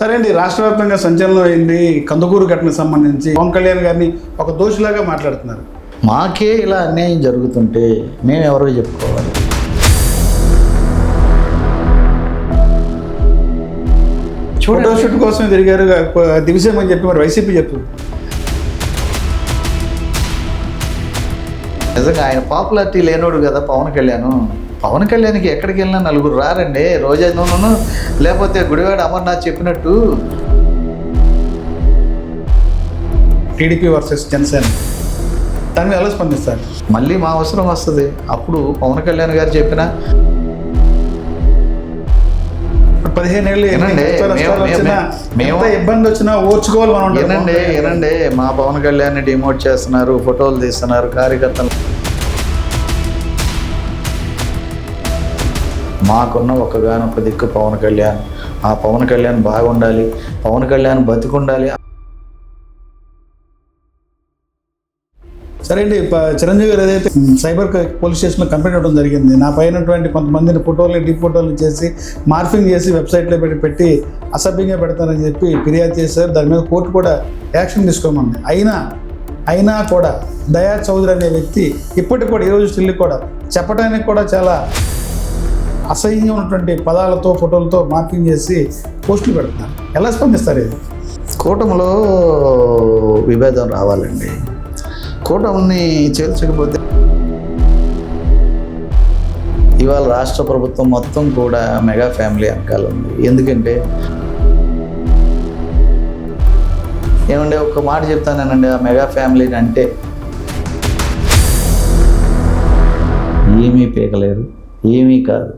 సరే అండి, రాష్ట్ర వ్యాప్తంగా సంచలనం అయింది కందుకూరు ఘటనకు సంబంధించి. పవన్ కళ్యాణ్ గారిని ఒక దోషిలాగా మాట్లాడుతున్నారు. మాకే ఇలా అన్యాయం జరుగుతుంటే మేము ఎవరో చెప్పుకోవాలి. ఫోటో షూట్ కోసం తిరిగారు దివిసేం అని చెప్పి మరి వైసీపీ చెప్తుంది. నిజంగా ఆయన పాపులారిటీ లేనోడు కదా పవన్ కళ్యాణ్. పవన్ కళ్యాణ్కి ఎక్కడికి వెళ్ళినా నలుగురు రారండి. రోజైనను లేకపోతే గుడివాడ అమర్నాథ్ చెప్పినట్టు టీడీపీ వర్సెస్ జనసేన, దాని మీద ఎలా స్పందిస్తారు? మళ్ళీ మా అవసరం వస్తుంది. అప్పుడు పవన్ కళ్యాణ్ గారు చెప్పిన 15 ఏళ్ళు మేము ఇబ్బంది వచ్చినా ఓర్చుకోవాలి మనం. ఏనండి మా పవన్ కళ్యాణ్ని డిమోట్ చేస్తున్నారు, ఫోటోలు తీస్తున్నారు కార్యకర్తలు. మాకున్న ఒక్కగానొక్క దిక్కు పవన్ కళ్యాణ్. ఆ పవన్ కళ్యాణ్ బాగుండాలి, పవన్ కళ్యాణ్ బతికుండాలి. సరే అండి, చిరంజీవి గారు ఏదైతే సైబర్ పోలీస్ స్టేషన్లో కంప్లైంట్ ఇవ్వడం జరిగింది, నా పైనటువంటి కొంతమందిని ఫోటోలు డీ ఫోటోలు చేసి మార్ఫింగ్ చేసి వెబ్సైట్లో పెట్టి అసభ్యంగా పెడతారని చెప్పి ఫిర్యాదు చేశారు. దాని మీద కోర్టు కూడా యాక్షన్ తీసుకోమంది. అయినా కూడా దయా చౌదరి అనే వ్యక్తి ఇప్పటికి కూడా ఈరోజు స్టిల్ కూడా చెప్పడానికి కూడా చాలా అసహ్యంగా ఉన్నటువంటి పదాలతో ఫోటోలతో మార్కింగ్ చేసి పోస్టులు పెడుతున్నారు. ఎలా స్పందిస్తారు? ఇది కూటమిలో విభేదం రావాలండి. కూటమిని చేర్చకపోతే ఇవాళ రాష్ట్ర ప్రభుత్వం మొత్తం కూడా మెగా ఫ్యామిలీ వెనకాల ఉంది. ఎందుకంటే ఏమంటే ఒక్క మాట చెప్తానేనండి, ఆ మెగా ఫ్యామిలీని అంటే ఏమీ పీకలేరు, ఏమీ కాదు.